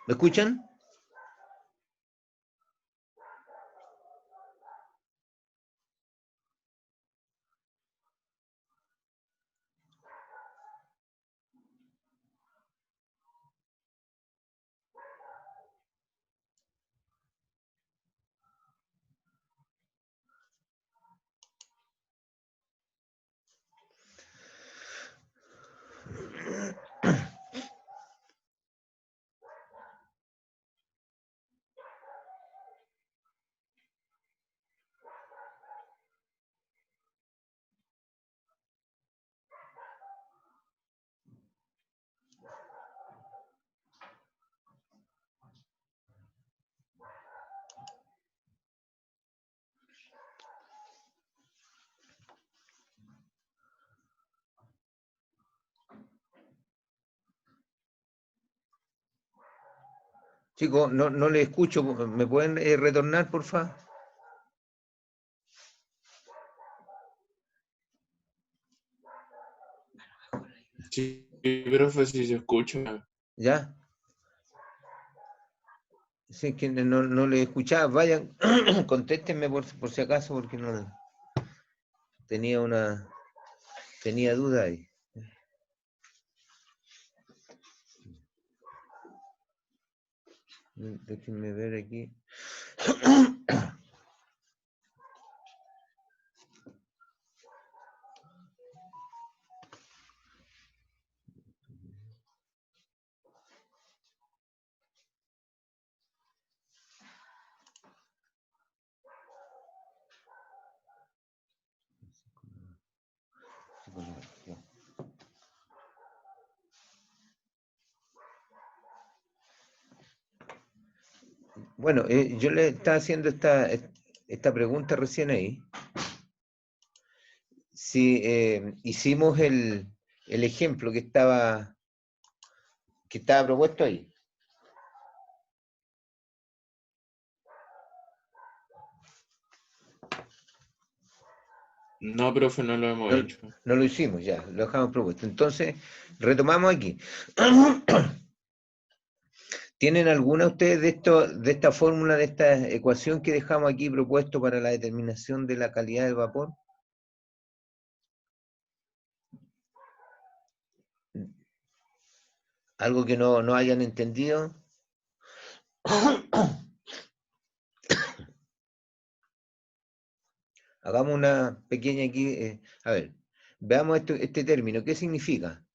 ¿Me escuchan? Chicos, no les escucho. ¿Me pueden retornar, por favor? Sí, profe, si se escucha. ¿Ya? Sí, es que no les escuchaba. Vayan, contéstenme por si acaso, porque no tenía duda ahí. Déjenme ver aquí. Bueno, yo le estaba haciendo esta pregunta recién ahí. Si hicimos el ejemplo que estaba propuesto ahí. No, profe, no lo hemos No, hecho. no lo hicimos ya, lo dejamos propuesto. Entonces, retomamos aquí. ¿Tienen alguna ustedes de esta fórmula, de esta ecuación que dejamos aquí propuesto para la determinación de la calidad del vapor? ¿Algo que no hayan entendido? Hagamos una pequeña aquí. A ver, veamos este término. ¿Qué significa?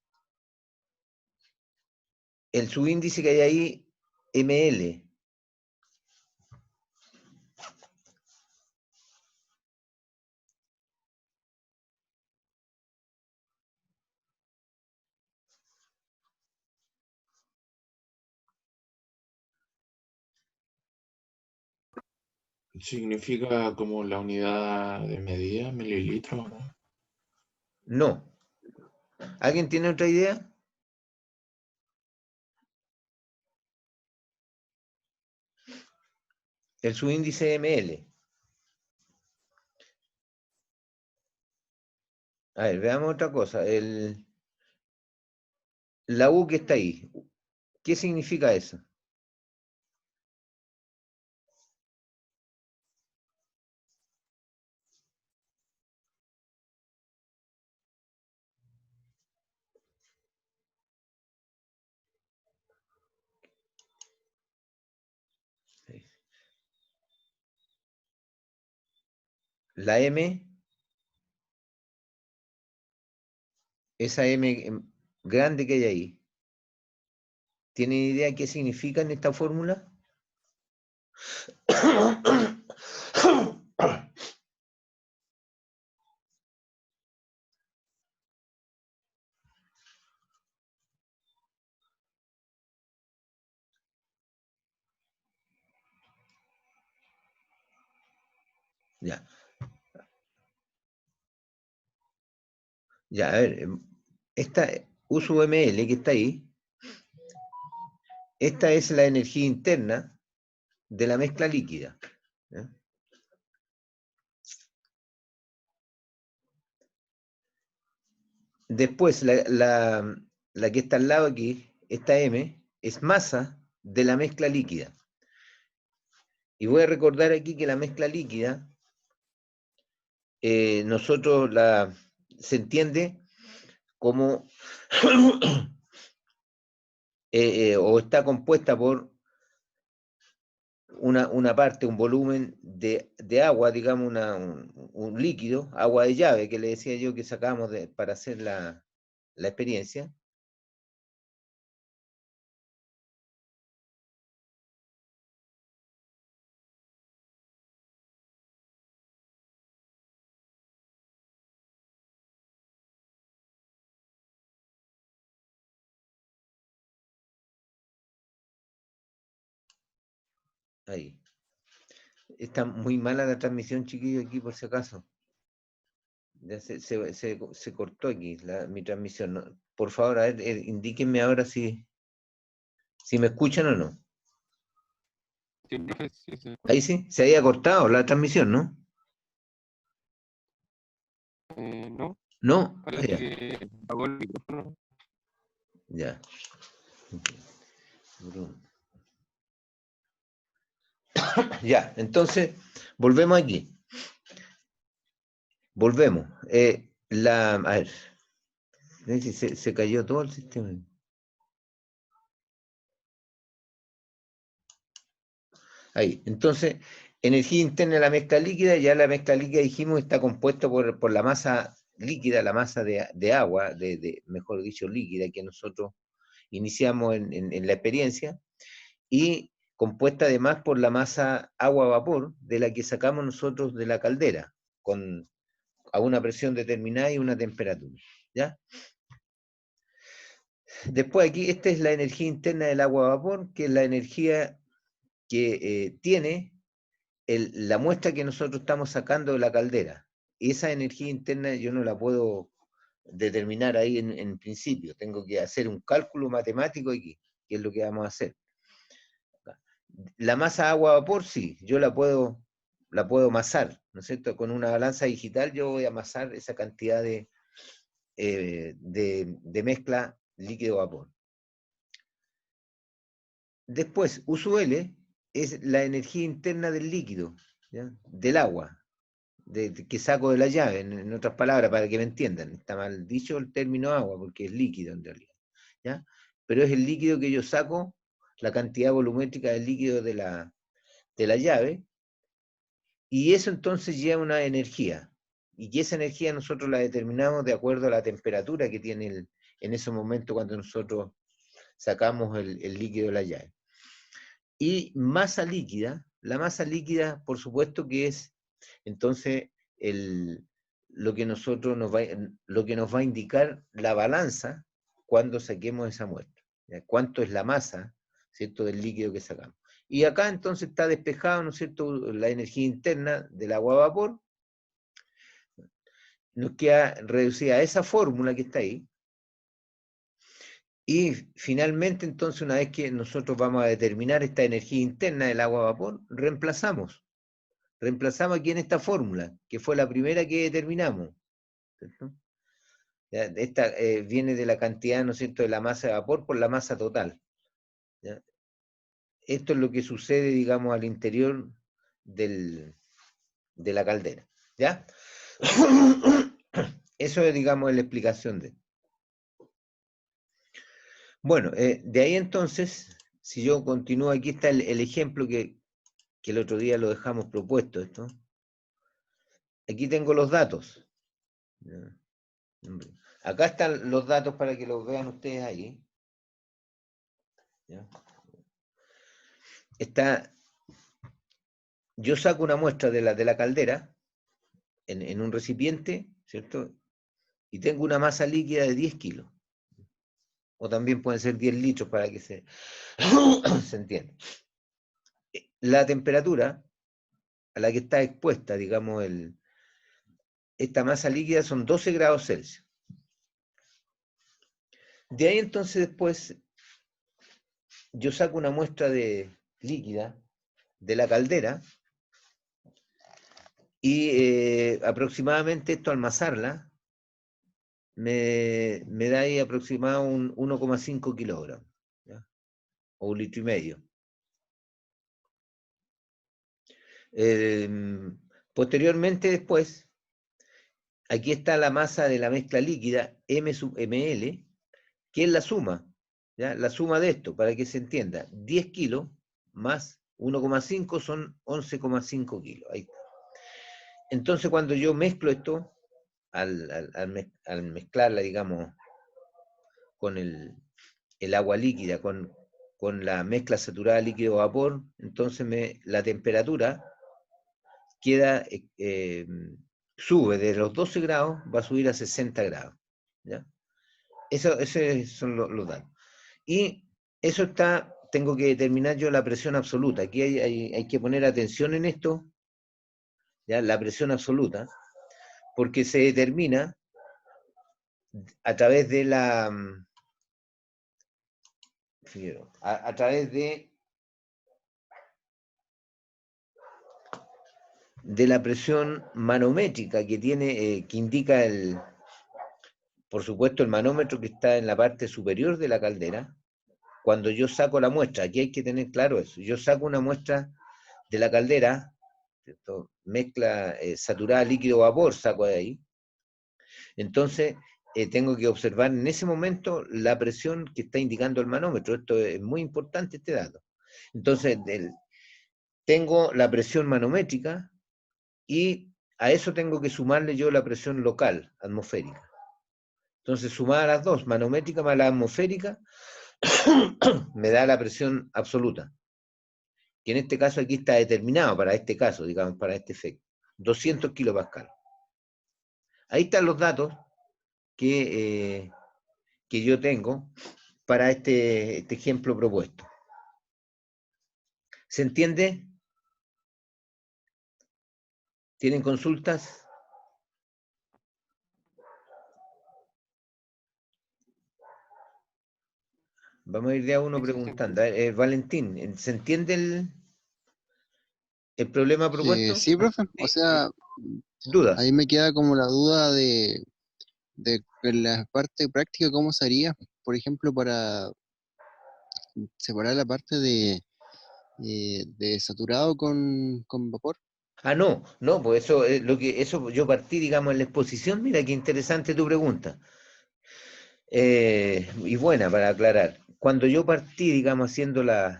El subíndice que hay ahí, ML. Significa como la unidad de medida, mililitros, ¿no? No. ¿Alguien tiene otra idea? El subíndice ML. A ver, veamos otra cosa. La U que está ahí. ¿Qué significa eso? La M, esa M grande que hay ahí. ¿Tienen idea qué significa en esta fórmula? Ya. Ya, a ver. Esta uso ml que está ahí. Esta es la energía interna de la mezcla líquida. ¿Ya? Después, la que está al lado aquí, esta M, es masa de la mezcla líquida. Y voy a recordar aquí que la mezcla líquida, nosotros se entiende como, o está compuesta por una parte, un volumen de agua, digamos, un líquido, agua de llave, que le decía yo que sacamos para hacer la experiencia. Ahí. Está muy mala la transmisión, chiquillo, aquí por si acaso. Ya se cortó aquí mi transmisión. ¿No? Por favor, a ver, indíquenme ahora si me escuchan o no. Sí, profe, sí, sí. Ahí sí, se había cortado la transmisión, ¿no? No, No, parece ya. que apagó el micrófono. Ya. Ya, entonces, volvemos aquí. Volvemos. A ver, se cayó todo el sistema. Ahí. Entonces, energía interna de la mezcla líquida, ya la mezcla líquida dijimos está compuesta por la masa líquida, la masa de agua, mejor dicho, líquida, que nosotros iniciamos en la experiencia, y compuesta además por la masa agua-vapor, de la que sacamos nosotros de la caldera, a una presión determinada y una temperatura. ¿Ya? Después aquí, esta es la energía interna del agua-vapor, que es la energía que tiene la muestra que nosotros estamos sacando de la caldera. Esa energía interna yo no la puedo determinar ahí en principio. Tengo que hacer un cálculo matemático aquí, que es lo que vamos a hacer. La masa agua-vapor, sí, yo la puedo amasar, ¿no es cierto? Con una balanza digital yo voy a amasar esa cantidad de mezcla líquido-vapor. Después, USL es la energía interna del líquido, ¿ya? Del agua, que saco de la llave, en otras palabras, para que me entiendan. Está mal dicho el término agua, porque es líquido en realidad, ¿ya? Pero es el líquido que yo saco, la cantidad volumétrica del líquido de la llave, y eso entonces lleva una energía, y que esa energía nosotros la determinamos de acuerdo a la temperatura que tiene en ese momento cuando nosotros sacamos el líquido de la llave. Y masa líquida, la masa líquida, por supuesto que es entonces lo que nos va a indicar la balanza cuando saquemos esa muestra. ¿Ya? ¿Cuánto es la masa, ¿cierto?, del líquido que sacamos? Y acá entonces está despejado, ¿no es cierto?, la energía interna del agua a vapor. Nos queda reducida a esa fórmula que está ahí. Y finalmente, entonces, una vez que nosotros vamos a determinar esta energía interna del agua a vapor, reemplazamos aquí en esta fórmula, que fue la primera que determinamos. ¿Cierto? ¿Ya? Esta viene de la cantidad, ¿no es cierto?, de la masa de vapor por la masa total. ¿Ya? Esto es lo que sucede, digamos, al interior de la caldera. ¿Ya? Eso es, digamos, la explicación de. Bueno, de ahí entonces, si yo continúo, aquí está el ejemplo que el otro día lo dejamos propuesto esto. Aquí tengo los datos. ¿Ya? Acá están los datos para que los vean ustedes ahí. ¿Ya? Yo saco una muestra de la caldera en un recipiente, ¿cierto? Y tengo una masa líquida de 10 kilos. O también pueden ser 10 litros para que se entienda. La temperatura a la que está expuesta, digamos, esta masa líquida son 12 grados Celsius. De ahí entonces después yo saco una muestra líquida de la caldera y aproximadamente esto al amasarla me da ahí aproximadamente un 1,5 kilogramos. ¿Ya? o 1,5 litros. Posteriormente, después, aquí está la masa de la mezcla líquida, M sub ml, que es la suma, ¿ya? La suma de esto, para que se entienda, 10 kilos más 1,5 son 11,5 kilos. Ahí está. Entonces, cuando yo mezclo esto, al mezclarla, digamos, con el agua líquida, con la mezcla saturada líquido-vapor, entonces la temperatura queda, sube de los 12 grados, va a subir a 60 grados. ¿Ya? Esos son los datos. Y eso está, tengo que determinar yo la presión absoluta. Aquí hay que poner atención en esto, ¿ya? La presión absoluta, porque se determina a través de a través de la presión manométrica que tiene, que indica por supuesto, el manómetro que está en la parte superior de la caldera. Cuando yo saco la muestra, aquí hay que tener claro eso, yo saco una muestra de la caldera, ¿cierto? Mezcla saturada líquido-vapor, saco de ahí, entonces tengo que observar en ese momento la presión que está indicando el manómetro. Esto es muy importante, este dato. Entonces, tengo la presión manométrica y a eso tengo que sumarle yo la presión local, atmosférica. Entonces, sumada a las dos, manométrica más la atmosférica, me da la presión absoluta, que en este caso aquí está determinado para este caso, digamos, para este efecto, 200 kilopascal. Ahí están los datos que yo tengo para este ejemplo propuesto. ¿Se entiende? ¿Tienen consultas? Vamos a ir de a uno preguntando. Valentín, ¿se entiende el problema propuesto? Sí, profe, o sea, ¿Dudas? ahí me queda como la duda de la parte práctica, ¿cómo se haría? Por ejemplo, para separar la parte de saturado con vapor. Ah, no, pues eso es eso yo partí, digamos, en la exposición. Mira qué interesante tu pregunta. Y buena para aclarar. Cuando yo partí, digamos,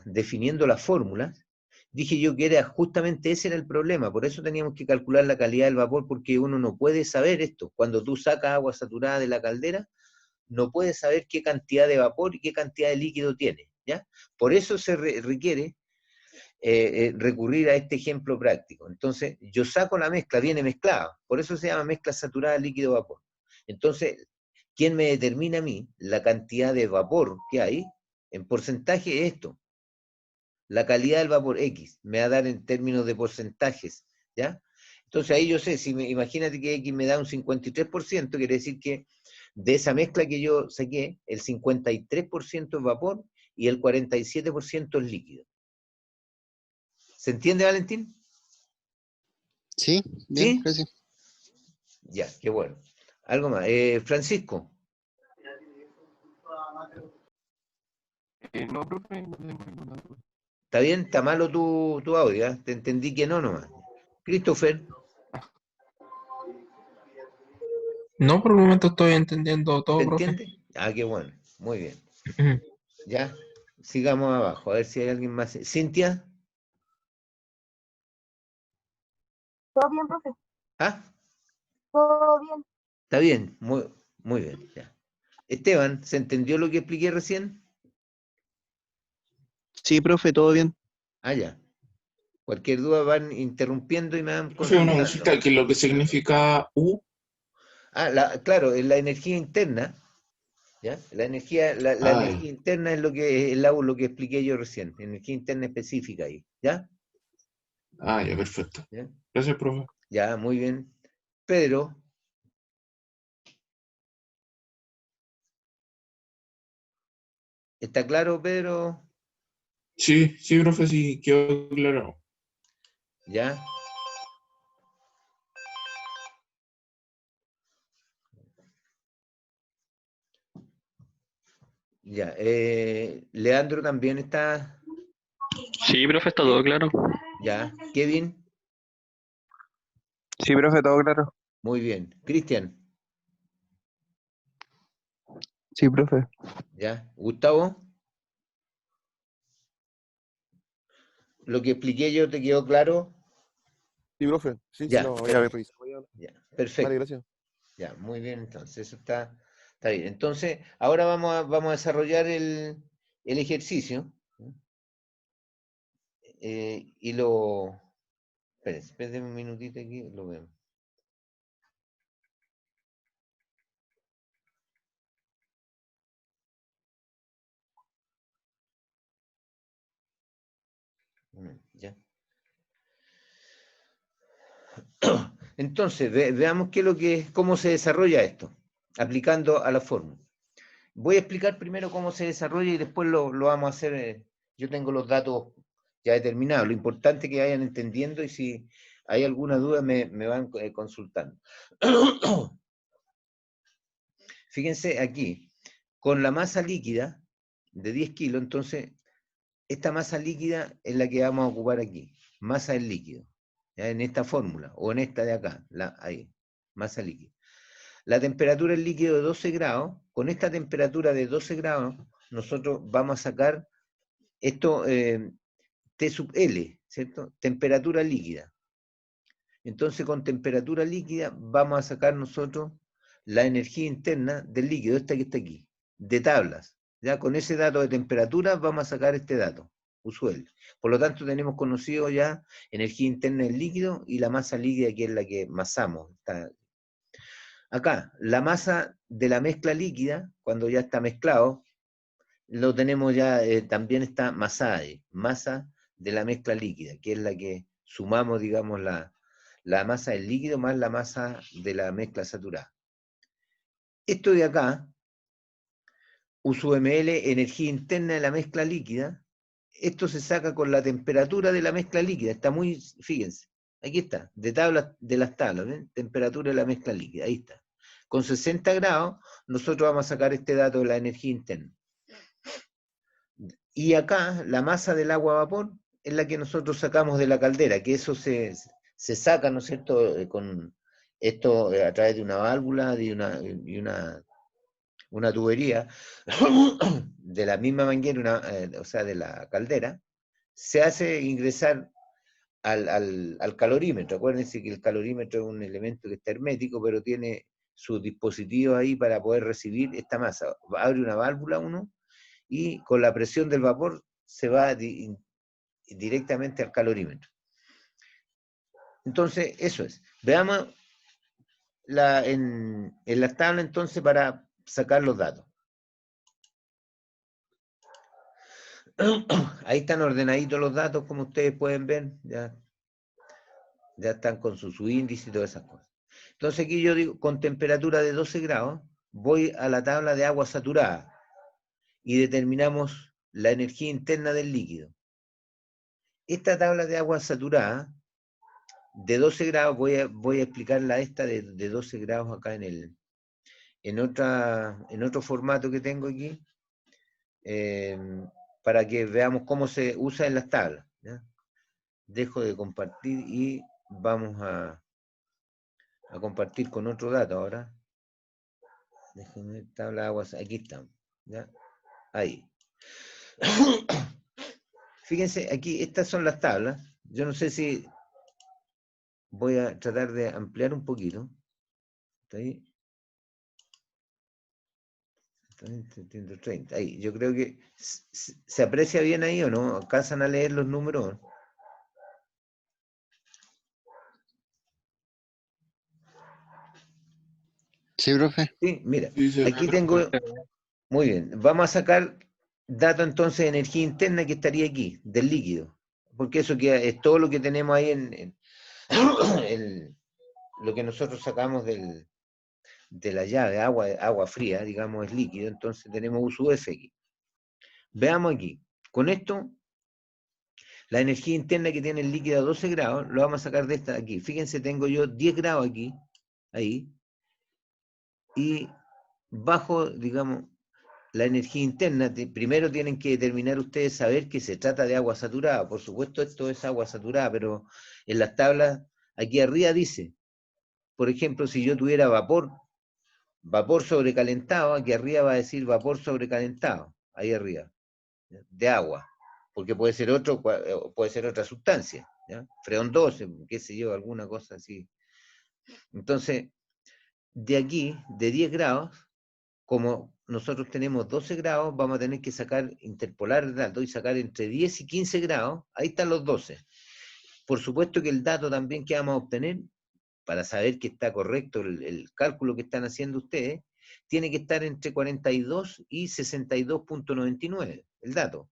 definiendo las fórmulas, dije yo que era justamente ese era el problema. Por eso teníamos que calcular la calidad del vapor, porque uno no puede saber esto. Cuando tú sacas agua saturada de la caldera, no puedes saber qué cantidad de vapor y qué cantidad de líquido tiene, ¿ya? Por eso se requiere recurrir a este ejemplo práctico. Entonces, yo saco la mezcla, viene mezclada, por eso se llama mezcla saturada líquido-vapor. Entonces, ¿quién me determina a mí la cantidad de vapor que hay? En porcentaje es esto. La calidad del vapor X me va a dar en términos de porcentajes, ¿ya? Entonces ahí yo sé, imagínate que X me da un 53%, quiere decir que de esa mezcla que yo saqué, el 53% es vapor y el 47% es líquido. ¿Se entiende, Valentín? Sí, bien, ¿Sí? gracias. Ya, qué bueno. Algo más. Francisco, No, profe, no tengo ninguna duda. ¿está bien? ¿Está malo tu audio? ¿Eh? Te entendí que no nomás. Christopher, No, por el momento estoy entendiendo ¿se todo, profe. entiende? Ah, qué bueno. Muy bien. Ya, sigamos abajo, a ver si hay alguien más. ¿Cintia? Todo bien, profe. Ah, Todo bien. está bien, muy bien. Ya. Esteban, ¿se entendió lo que expliqué recién? Sí, profe, todo bien. Ah, ya. Cualquier duda van interrumpiendo y me van Profe, una consultando. consulta, ¿qué es lo que significa U? Ah, claro, es la energía interna. ¿Ya? La Ah, ya. energía interna es lo que expliqué yo recién, energía interna específica ahí, ¿ya? Ah, ya, perfecto. ¿Ya? Gracias, profe. Ya, muy bien. Pedro, ¿está claro, Pedro? Sí, sí, profe, sí, quedó claro. ¿Ya? Ya. Leandro también está. Sí, profe, está todo claro. Ya. Kevin, Sí, profe, todo claro. muy bien. Cristian, Sí, profe. ya. Gustavo, lo que expliqué yo te quedó claro. Sí, profe. Sí, sí, Ya. lo voy a ver, revisar. Voy a- Ya. Vale, Perfecto. gracias. Ya, muy bien, entonces eso está bien. Entonces, ahora vamos a desarrollar el ejercicio. ¿No? Y lo. Espérenme un minutito aquí, lo vemos. Ya. Entonces, veamos cómo se desarrolla esto, aplicando a la fórmula. Voy a explicar primero cómo se desarrolla y después lo vamos a hacer. Yo tengo los datos ya determinados. Lo importante es que vayan entendiendo y si hay alguna duda me van consultando. Fíjense aquí, con la masa líquida de 10 kilos, entonces, esta masa líquida es la que vamos a ocupar aquí. Masa del líquido, ¿ya? En esta fórmula, o en esta de acá, ahí, masa líquida. La temperatura del líquido de 12 grados, con esta temperatura de 12 grados, nosotros vamos a sacar esto, T sub L, ¿cierto? Temperatura líquida. Entonces, con temperatura líquida vamos a sacar nosotros la energía interna del líquido, esta que está aquí, de tablas. Ya con ese dato de temperatura vamos a sacar este dato, usual. Por lo tanto, tenemos conocido ya energía interna del líquido y la masa líquida, que es la que masamos. Acá, la masa de la mezcla líquida, cuando ya está mezclado, lo tenemos ya, también está masada ahí, masa de la mezcla líquida, que es la que sumamos, digamos, la masa del líquido más la masa de la mezcla saturada. Esto de acá, U/ml, energía interna de la mezcla líquida, esto se saca con la temperatura de la mezcla líquida, está muy, fíjense, aquí está, de las tablas, ¿ven? Temperatura de la mezcla líquida, ahí está. Con 60 grados, nosotros vamos a sacar este dato de la energía interna. Y acá, la masa del agua a vapor es la que nosotros sacamos de la caldera, que eso se saca, ¿no es cierto?, con esto a través de una válvula y una tubería de la misma manguera, o sea, de la caldera, se hace ingresar al calorímetro. Acuérdense que el calorímetro es un elemento que está hermético, pero tiene sus dispositivos ahí para poder recibir esta masa. Abre una válvula uno y con la presión del vapor se va directamente al calorímetro. Entonces, eso es. Veamos en la tabla entonces para sacar los datos. Ahí están ordenaditos los datos, como ustedes pueden ver, ya están con su índice y todas esas cosas. Entonces aquí yo digo, con temperatura de 12 grados, voy a la tabla de agua saturada y determinamos la energía interna del líquido. Esta tabla de agua saturada, de 12 grados, voy a explicarla esta de 12 grados acá en otro formato que tengo aquí, para que veamos cómo se usa en las tablas, ¿ya? Dejo de compartir y vamos a compartir con otro dato ahora. Déjenme ver, tabla de aguas, aquí estamos, ¿ya? Ahí. Fíjense, aquí estas son las tablas. Yo no sé si voy a tratar de ampliar un poquito. ¿Está ahí? 30. Ahí, yo creo que se aprecia bien ahí o no, alcanzan a leer los números. Sí, profe. Sí, mira, Sí, se aquí ve tengo, perfecto. muy bien, vamos a sacar dato entonces de energía interna que estaría aquí, del líquido, porque eso es todo lo que tenemos ahí en lo que nosotros sacamos de la llave, agua fría, digamos, es líquido, entonces tenemos UF aquí. Veamos aquí, con esto, la energía interna que tiene el líquido a 12 grados, lo vamos a sacar de esta de aquí. Fíjense, tengo yo 10 grados aquí, ahí, y bajo, digamos, la energía interna, primero tienen que determinar ustedes saber que se trata de agua saturada. Por supuesto, esto es agua saturada, pero en las tablas, aquí arriba dice, por ejemplo, si yo tuviera vapor sobrecalentado, aquí arriba va a decir vapor sobrecalentado, ahí arriba, ¿ya? De agua, porque puede ser puede ser otra sustancia, ¿ya? Freón 12, qué sé yo, alguna cosa así. Entonces, de aquí, de 10 grados, como nosotros tenemos 12 grados, vamos a tener que interpolar el dato y sacar entre 10 y 15 grados, ahí están los 12. Por supuesto que el dato también que vamos a obtener, para saber que está correcto el cálculo que están haciendo ustedes, tiene que estar entre 42 y 62.99, el dato.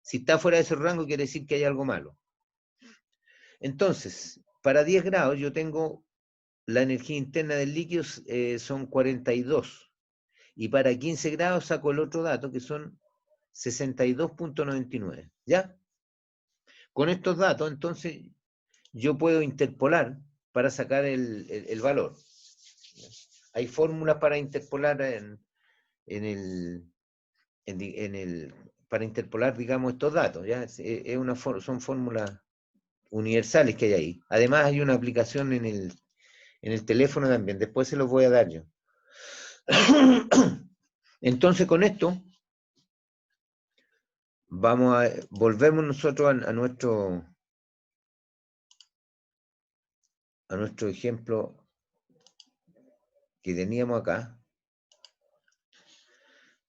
Si está fuera de ese rango, quiere decir que hay algo malo. Entonces, para 10 grados yo tengo la energía interna del líquido son 42. Y para 15 grados saco el otro dato, que son 62.99. ¿Ya? Con estos datos, entonces, yo puedo interpolar para sacar el valor. Hay fórmulas para interpolar para interpolar, digamos, estos datos. ¿Ya? Son fórmulas universales que hay ahí. Además, hay una aplicación en el teléfono también. Después se los voy a dar yo. Entonces, con esto, volvemos nosotros a nuestro ejemplo que teníamos acá.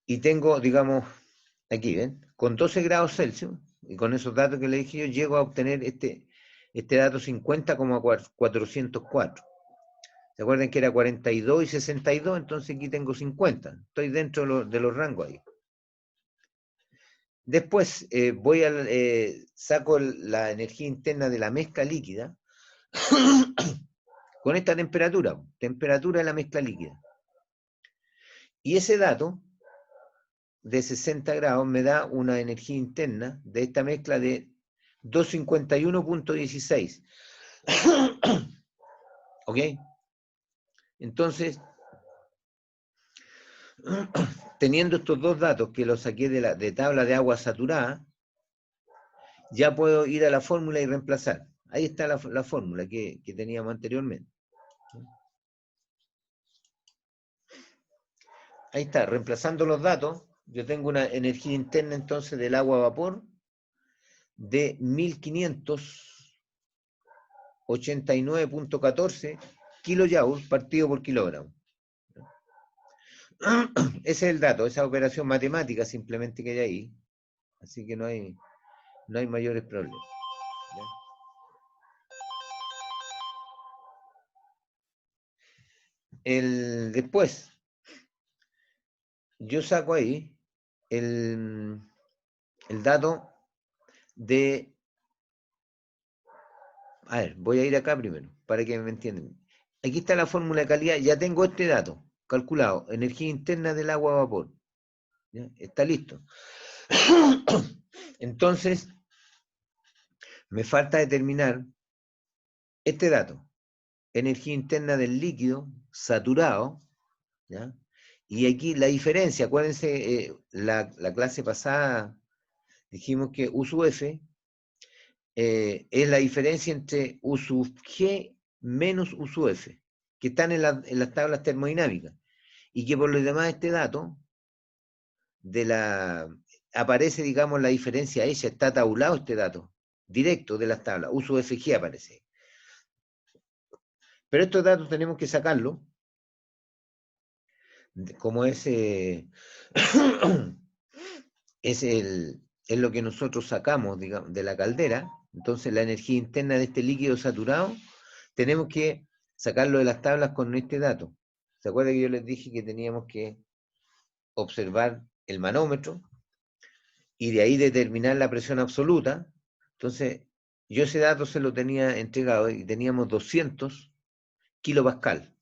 Y tengo, digamos, aquí, ¿ven? Con 12 grados Celsius, y con esos datos que le dije yo, llego a obtener este dato 50,404. ¿Se acuerdan que era 42 y 62? Entonces aquí tengo 50. Estoy dentro de los rangos ahí. Después saco la energía interna de la mezcla líquida con esta temperatura de la mezcla líquida. Y ese dato de 60 grados me da una energía interna de esta mezcla de 251.16. ¿Ok? Entonces, teniendo estos dos datos que los saqué de tabla de agua saturada, ya puedo ir a la fórmula y reemplazar. Ahí está la fórmula que teníamos anteriormente. Ahí está, reemplazando los datos, yo tengo una energía interna entonces del agua a vapor de 1589.14 kilojoules partido por kilogramo. Ese es el dato, esa operación matemática simplemente que hay ahí. Así que no hay mayores problemas. ¿Ya? Después, yo saco ahí el dato de... A ver, voy a ir acá primero, para que me entiendan. Aquí está la fórmula de calidad, ya tengo este dato calculado, energía interna del agua a vapor. ¿Ya? Está listo. Entonces, me falta determinar este dato, energía interna del líquido saturado, ¿ya? Y aquí la diferencia, acuérdense, la clase pasada dijimos que U sub F es la diferencia entre U sub G menos U sub F, que están en las tablas termodinámicas, y que por lo demás este dato aparece, digamos, la diferencia ella, está tabulado este dato, directo de las tablas, U sub FG aparece. Pero estos datos tenemos que sacarlos, como es lo que nosotros sacamos, digamos, de la caldera. Entonces la energía interna de este líquido saturado tenemos que sacarlo de las tablas con este dato. ¿Se acuerdan que yo les dije que teníamos que observar el manómetro y de ahí determinar la presión absoluta? Entonces yo ese dato se lo tenía entregado y teníamos 200 kilopascal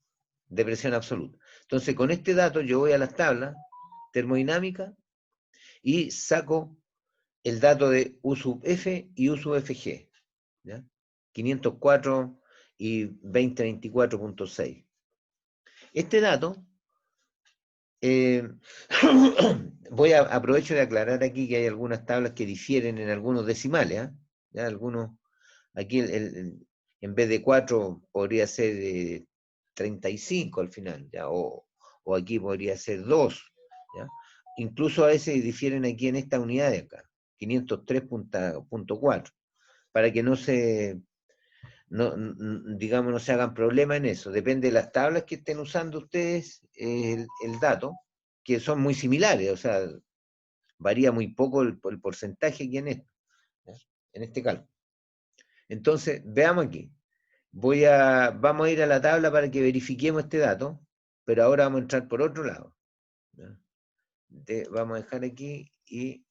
de presión absoluta. Entonces con este dato yo voy a las tablas termodinámicas y saco el dato de U sub F y U sub FG, ¿ya? 504 y 2024.6. Este dato Eh, aprovecho de aclarar aquí que hay algunas tablas que difieren en algunos decimales, ¿ah? Ya algunos, aquí en vez de 4 podría ser 35 al final, ¿ya? O aquí podría ser 2, ¿ya? Incluso a veces difieren aquí en esta unidad de acá, 503.4, para que no se, digamos, no se hagan problemas en eso. Depende de las tablas que estén usando ustedes, el dato, que son muy similares, o sea, varía muy poco el porcentaje aquí en esto, ¿ya? En este cálculo. Entonces, veamos aquí. Vamos a ir a la tabla para que verifiquemos este dato, pero ahora vamos a entrar por otro lado, ¿ya? Vamos a dejar aquí y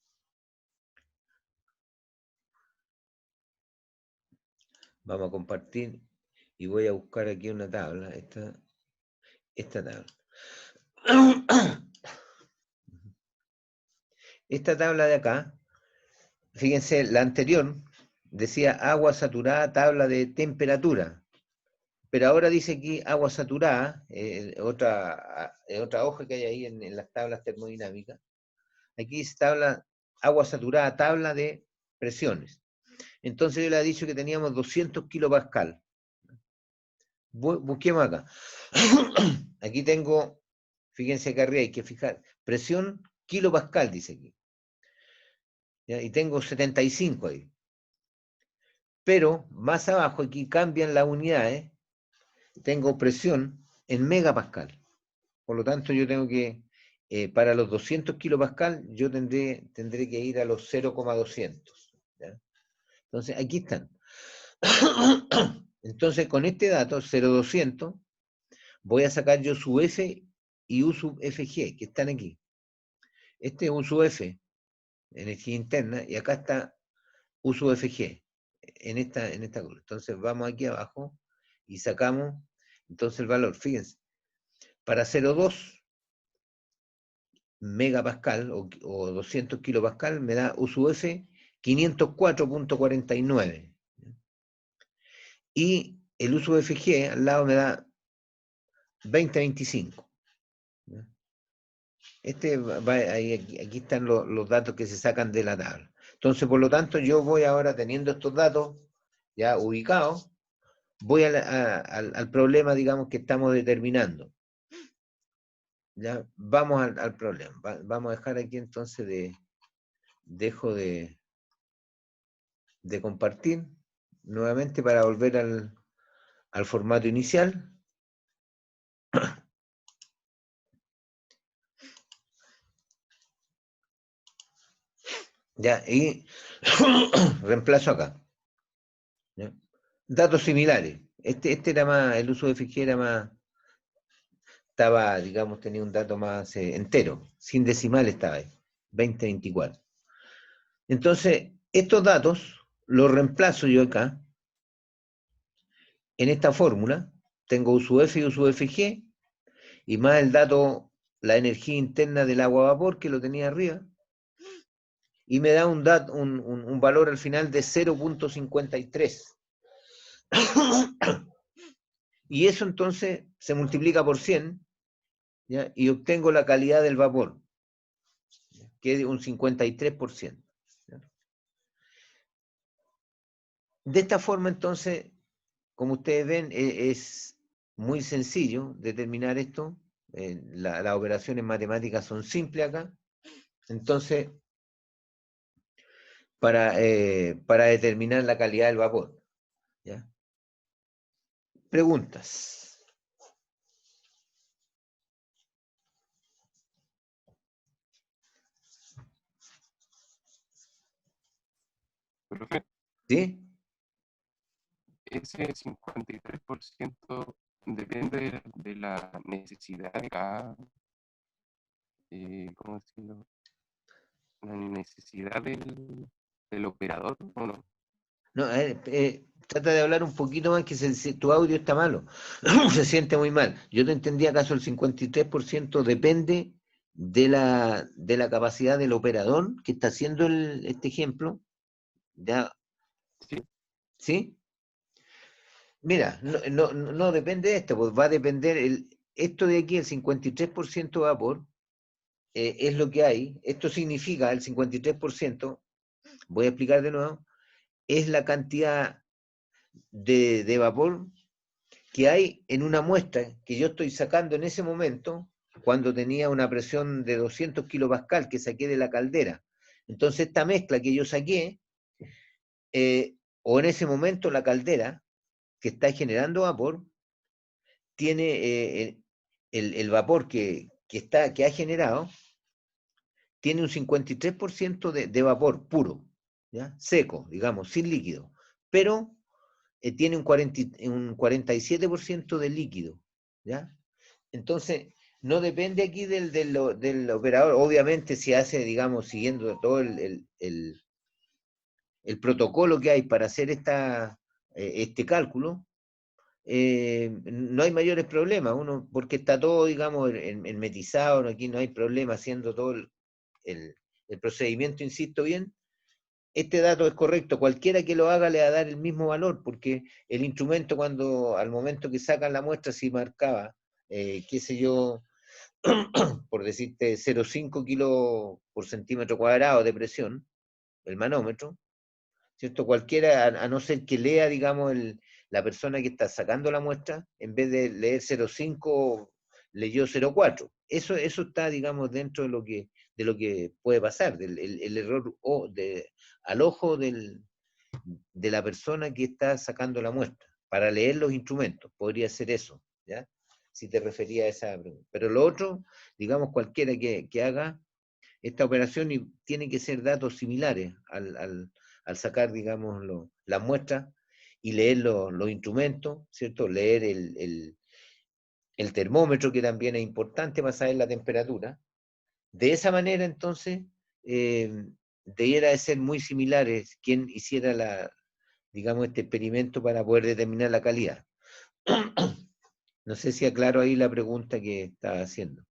vamos a compartir y voy a buscar aquí una tabla, esta tabla. Esta tabla de acá, fíjense, la anterior decía agua saturada, tabla de temperatura, pero ahora dice aquí agua saturada, otra hoja que hay ahí en las tablas termodinámicas. Aquí dice agua saturada, tabla de presiones. Entonces yo le he dicho que teníamos 200 kilopascal. Busquemos acá. Aquí tengo, fíjense acá arriba, hay que fijar, presión kilopascal, dice aquí. ¿Ya? Y tengo 75 ahí. Pero más abajo aquí cambian las unidades, tengo presión en megapascal. Por lo tanto, yo tengo que, para los 200 kilopascal, yo tendré que ir a los 0,200. ¿Ya? Entonces, aquí están. Entonces, con este dato, 0,200, voy a sacar yo su F y U sub FG, que están aquí. Este es U sub F, energía interna, y acá está U sub FG, en esta columna. Entonces, vamos aquí abajo y sacamos, entonces, el valor. Fíjense, para 0,2 megapascal o 200 kilopascal me da U sub F 504.49. Y el U sub FG al lado me da 2025. Aquí están los datos que se sacan de la tabla. Entonces, por lo tanto, yo voy ahora teniendo estos datos ya ubicados, voy al problema, digamos, que estamos determinando. Ya, vamos al problema. Vamos a dejar aquí entonces dejo de compartir nuevamente para volver al formato inicial. Ya, y reemplazo acá. ¿Ya? Datos similares. Este era más, el uso de FG era más, estaba, digamos, tenía un dato más entero, sin decimal estaba ahí, 2024. Entonces, estos datos los reemplazo yo acá, en esta fórmula, tengo U sub F y U sub FG, y más el dato, la energía interna del agua a vapor, que lo tenía arriba, y me da un valor al final de 0.53. Y eso entonces se multiplica por 100, ¿ya? Y obtengo la calidad del vapor, que es un 53%. ¿Ya? De esta forma entonces, como ustedes ven, es muy sencillo determinar esto. Las operaciones matemáticas son simples acá. Entonces, para determinar la calidad del vapor. ¿Ya? Preguntas. Profe, ¿Sí? ese 53% depende de la necesidad de cada, ¿cómo decirlo? La necesidad del operador, ¿o no? No, trata de hablar un poquito más, que tu audio está malo. Se siente muy mal. Yo te entendí, acaso el 53% depende de la capacidad del operador que está haciendo este ejemplo. ¿Ya? Sí. ¿Sí? Mira, no depende de esto, pues va a depender, esto de aquí, el 53% vapor, es lo que hay. Esto significa el 53%, voy a explicar de nuevo, es la cantidad de vapor que hay en una muestra que yo estoy sacando en ese momento cuando tenía una presión de 200 kilopascal que saqué de la caldera. Entonces esta mezcla que yo saqué, o en ese momento la caldera que está generando vapor, tiene el vapor que ha generado, tiene un 53% de vapor puro, ¿ya? Seco, digamos, sin líquido, pero tiene un 47% de líquido, ¿ya? Entonces, no depende aquí del operador, obviamente se hace, digamos, siguiendo todo el protocolo que hay para hacer este cálculo, no hay mayores problemas, porque está todo, digamos, hermetizado, aquí no hay problema haciendo todo el procedimiento, insisto bien. Este dato es correcto, cualquiera que lo haga le va a dar el mismo valor, porque el instrumento al momento que sacan la muestra, si marcaba, qué sé yo, por decirte 0,5 kilos por centímetro cuadrado de presión, el manómetro, ¿cierto? Cualquiera, a no ser que lea, digamos, la persona que está sacando la muestra, en vez de leer 0,5, leyó 0,4. Eso está, digamos, dentro de lo que puede pasar, el error al ojo de la persona que está sacando la muestra, para leer los instrumentos, podría ser eso, ¿ya? Si te refería a esa pregunta. Pero lo otro, digamos, cualquiera que haga esta operación y tiene que ser datos similares al sacar, digamos, las muestras y leer los instrumentos, ¿cierto? Leer el termómetro, que también es importante para saber la temperatura. De esa manera, entonces, debiera de ser muy similares quien hiciera digamos, este experimento para poder determinar la calidad. No sé si aclaro ahí la pregunta que estaba haciendo.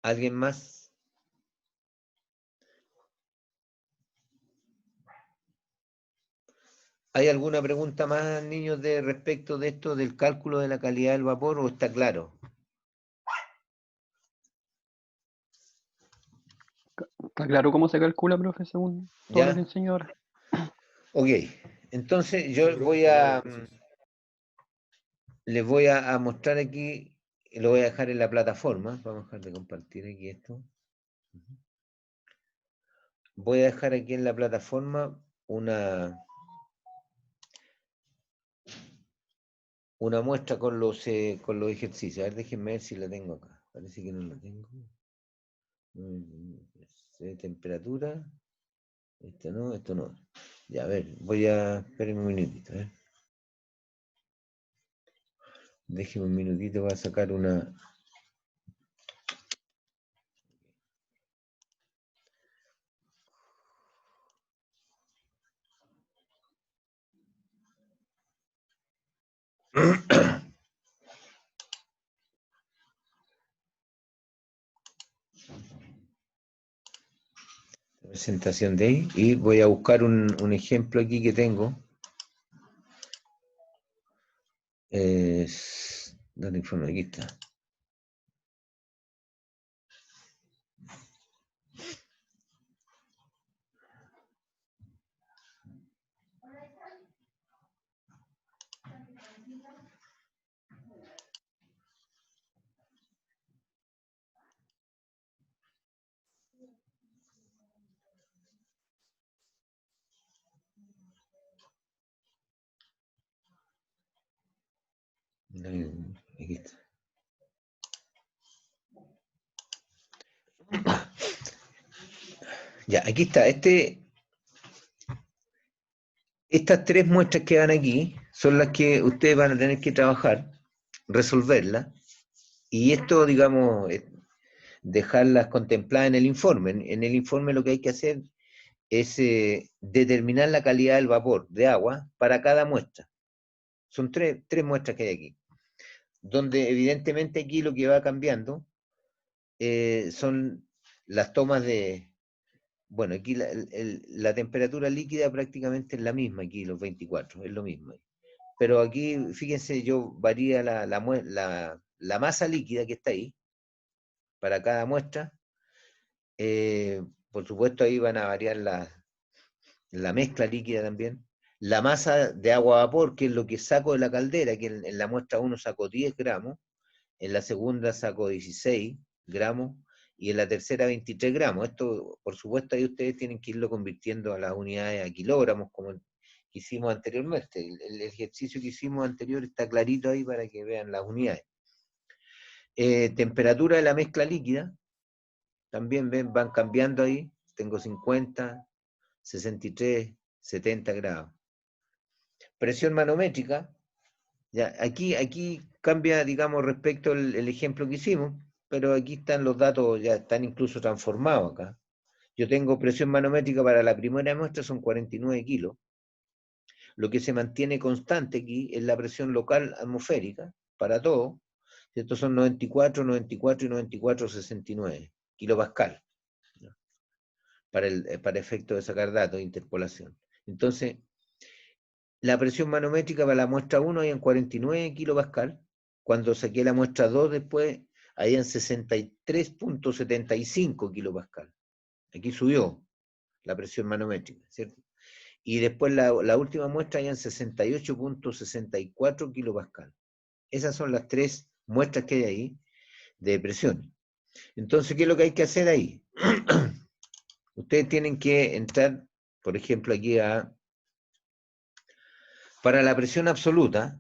¿Alguien más? ¿Hay alguna pregunta más, niños, respecto de esto del cálculo de la calidad del vapor, o está claro? ¿Está claro cómo se calcula, profe, según todo lo ¿Ya? que enseñó ahora? Ok, entonces yo les voy a mostrar aquí, lo voy a dejar en la plataforma, vamos a dejar de compartir aquí esto. Voy a dejar aquí en la plataforma una muestra con los ejercicios. A ver, déjenme ver si la tengo acá. Parece que no la tengo. Temperatura. Esto no. Ya, a ver, espérenme un minutito. Déjenme un minutito, voy a sacar una... presentación de ahí, y voy a buscar un ejemplo aquí que tengo. ¿Dónde informe? Aquí está. Aquí está. Ya, aquí está. Estas tres muestras que van aquí son las que ustedes van a tener que trabajar, resolverlas, y esto, digamos, dejarlas contempladas en el informe. En el informe lo que hay que hacer es determinar la calidad del vapor de agua para cada muestra. Son tres muestras que hay aquí, donde evidentemente aquí lo que va cambiando son las tomas de bueno, aquí la temperatura líquida prácticamente es la misma, aquí los 24, es lo mismo. Pero aquí, fíjense, yo varía la masa líquida que está ahí, para cada muestra. Por supuesto, ahí van a variar la mezcla líquida también. La masa de agua a vapor, que es lo que saco de la caldera, que en la muestra 1 saco 10 gramos, en la segunda saco 16 gramos, y en la tercera 23 gramos. Esto, por supuesto, ahí ustedes tienen que irlo convirtiendo a las unidades a kilogramos, como hicimos anteriormente. El ejercicio que hicimos anterior está clarito ahí para que vean las unidades. Temperatura de la mezcla líquida, también ven, van cambiando ahí. Tengo 50, 63, 70 grados. Presión manométrica, ya, aquí cambia, digamos, respecto al ejemplo que hicimos, pero aquí están los datos, ya están incluso transformados acá. Yo tengo presión manométrica para la primera muestra, son 49 kilos. Lo que se mantiene constante aquí es la presión local atmosférica, para todo. Estos son 94, 94 y 94, 69 kilopascal, ¿no? Para efecto de sacar datos de interpolación. Entonces, la presión manométrica para la muestra 1 hay en 49 kilopascal. Cuando saqué la muestra 2 después, hay en 63.75 kilopascal. Aquí subió la presión manométrica, ¿cierto? Y después la última muestra hay en 68.64 kilopascal. Esas son las tres muestras que hay ahí de presión. Entonces, ¿qué es lo que hay que hacer ahí? Ustedes tienen que entrar, por ejemplo, aquí para la presión absoluta,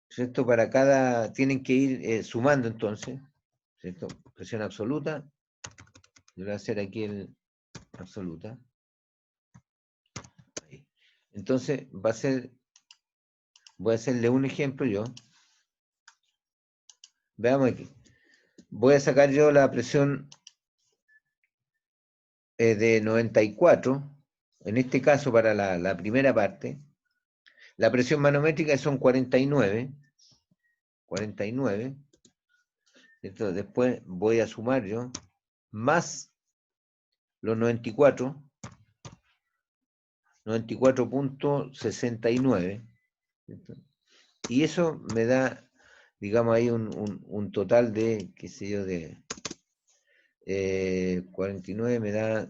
¿cierto? Para cada, tienen que ir sumando entonces, ¿cierto? Presión absoluta, yo voy a hacer aquí el absoluta. Ahí. Entonces va a ser, voy a hacerle un ejemplo yo. Veamos aquí. Voy a sacar yo la presión de 94, en este caso para la primera parte. La presión manométrica son 49. 49. ¿Cierto? Después voy a sumar yo, más los 94, 94.69. Y eso me da, digamos, ahí un total de, qué sé yo, de 49 me da,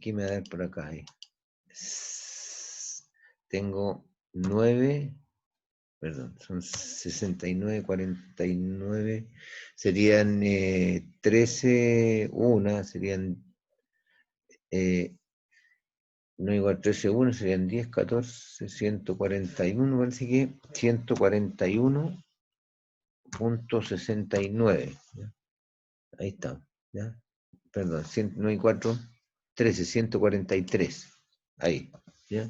¿qué me da por acá? Ahí? Tengo 9, perdón, son 69, 49, serían 13, 1, serían, no igual 13, 1, serían 10, 14, 141, parece que 141.69. Ahí está, ¿ya? Perdón, 194, 13, 143. Ahí, ¿ya?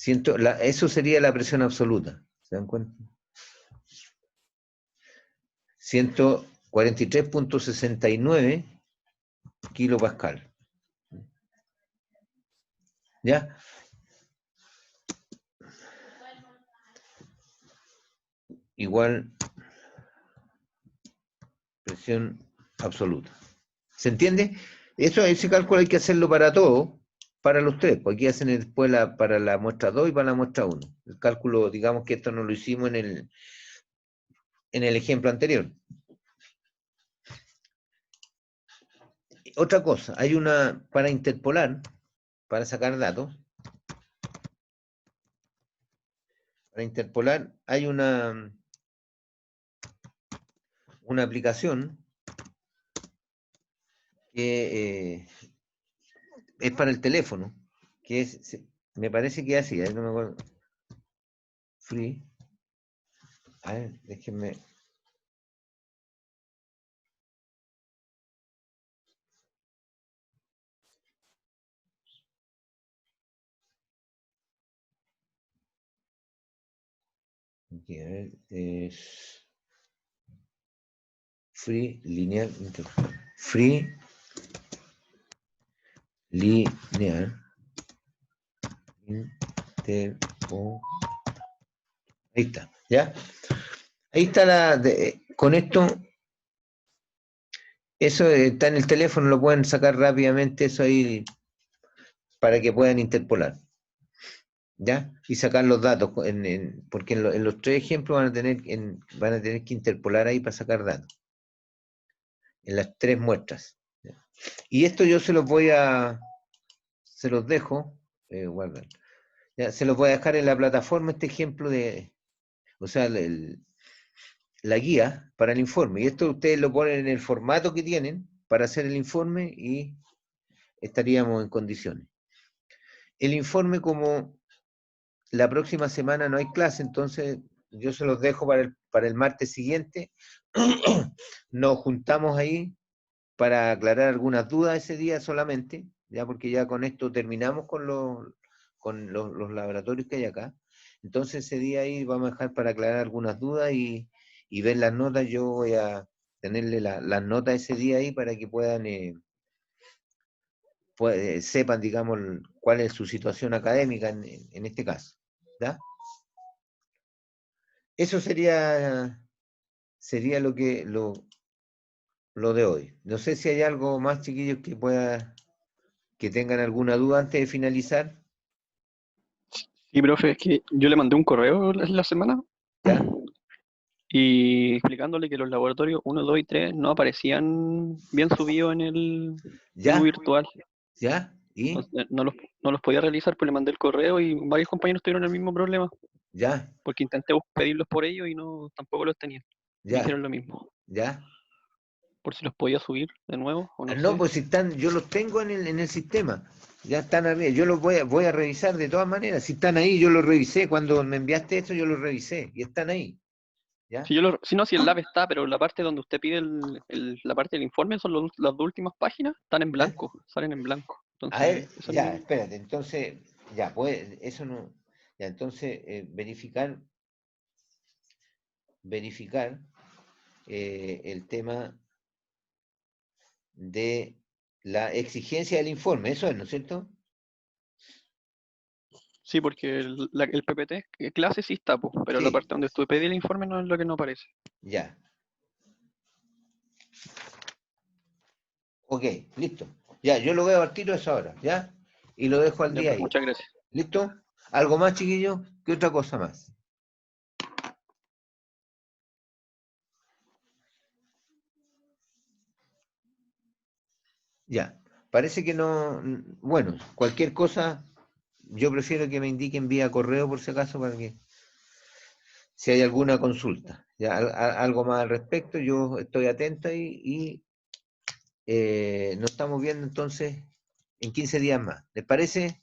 Eso sería la presión absoluta, ¿se dan cuenta? 143.69 kilopascal. ¿Ya? Igual presión absoluta. ¿Se entiende? Ese cálculo hay que hacerlo para todo, para los tres, porque aquí hacen después para la muestra 2 y para la muestra 1. El cálculo, digamos que esto no lo hicimos en el ejemplo anterior. Otra cosa, hay una, para interpolar, para sacar datos, para interpolar hay una aplicación que es para el teléfono, que me parece que es así, no me acuerdo. Free. A ver, déjenme. Aquí, a ver, es free lineal interpolar. Free lineal interpolar. Ahí está, ¿ya? Ahí está con esto Eso está en el teléfono, lo pueden sacar rápidamente, eso ahí, para que puedan interpolar. ¿Ya? Y sacar los datos, porque en los tres ejemplos van a tener que interpolar ahí para sacar datos. En las tres muestras. ¿Ya? Y esto yo se los dejo, guardan. Ya, se los voy a dejar en la plataforma este ejemplo o sea, la guía para el informe. Y esto ustedes lo ponen en el formato que tienen para hacer el informe y estaríamos en condiciones. El informe, como la próxima semana no hay clase, entonces yo se los dejo para el martes siguiente. Nos juntamos ahí para aclarar algunas dudas ese día solamente, ya porque ya con esto terminamos con los laboratorios que hay acá. Entonces ese día ahí vamos a dejar para aclarar algunas dudas y ver las notas. Yo voy a tenerle las notas ese día ahí para que puedan sepan, digamos, cuál es su situación académica en este caso. ¿Ya? Eso sería lo de hoy. No sé si hay algo más, chiquillos, que tengan alguna duda antes de finalizar. Sí, profe, es que yo le mandé un correo la semana ¿Ya? y explicándole que los laboratorios 1, 2 y 3 no aparecían bien subidos en el ¿Ya? menú virtual. ¿Ya? ¿Y? Entonces, no los podía realizar, pues le mandé el correo y varios compañeros tuvieron el mismo problema, ¿Ya? porque intenté pedirlos por ellos y tampoco los tenían. Me ¿Ya? dijeron lo mismo. ¿Ya? Por si los podía subir de nuevo, o no No, sé. pues si están, yo los tengo en el sistema. Ya están arriba. Yo los voy a revisar de todas maneras. Si están ahí, yo los revisé. Cuando me enviaste esto, yo los revisé. Y están ahí. ¿Ya? Si el lab está, pero la parte donde usted pide la parte del informe son las dos últimas páginas, están en ¿Ya? blanco, salen en blanco. A ver, Entonces, eso ya, espérate. Entonces, ya, pues, eso no. Ya, entonces, verificar el tema de la exigencia del informe. Eso es, ¿no es cierto? sí, porque el PPT, clase sí está, pues, pero la Sí. parte donde usted pedí el informe no es lo que no aparece. Ya. Ok, listo. Ya, yo lo veo al tiro a esa hora, ¿ya? Y lo dejo al Ya, día pues, ahí. muchas gracias. ¿Listo? ¿Algo más, chiquillos? ¿Qué otra cosa más? Ya. Parece que no. Bueno, cualquier cosa, yo prefiero que me indiquen vía correo por si acaso, para que si hay alguna consulta. Ya, algo más al respecto, yo estoy atento y nos estamos viendo entonces en 15 días más. ¿Les parece?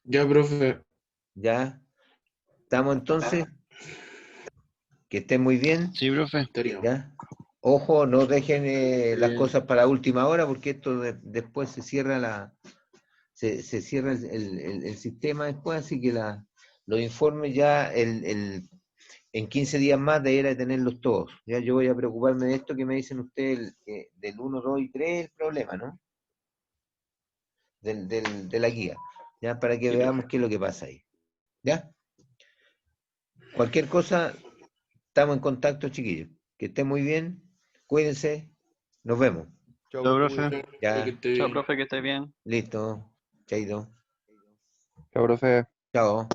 Ya, profe. Ya. ¿Estamos entonces? Que estén muy bien. Sí, profe. Estaríamos. ¿Ya? Ojo, no dejen las Bien. cosas para última hora, porque esto después se cierra se cierra el sistema después, así que los informes ya en 15 días más debería tenerlos todos. Ya yo voy a preocuparme de esto que me dicen ustedes, del 1, 2 y 3, el problema, ¿no? De la guía, ya, para que Sí, veamos profe. qué es lo que pasa ahí. ¿Ya? Cualquier cosa, estamos en contacto, chiquillos. Que estén muy bien, cuídense, nos vemos. Chao, Chao, profe, profe. cuídese. Ya, Que esté Chao, bien. profe, que esté bien. listo, chaito, Chao, profe. chao.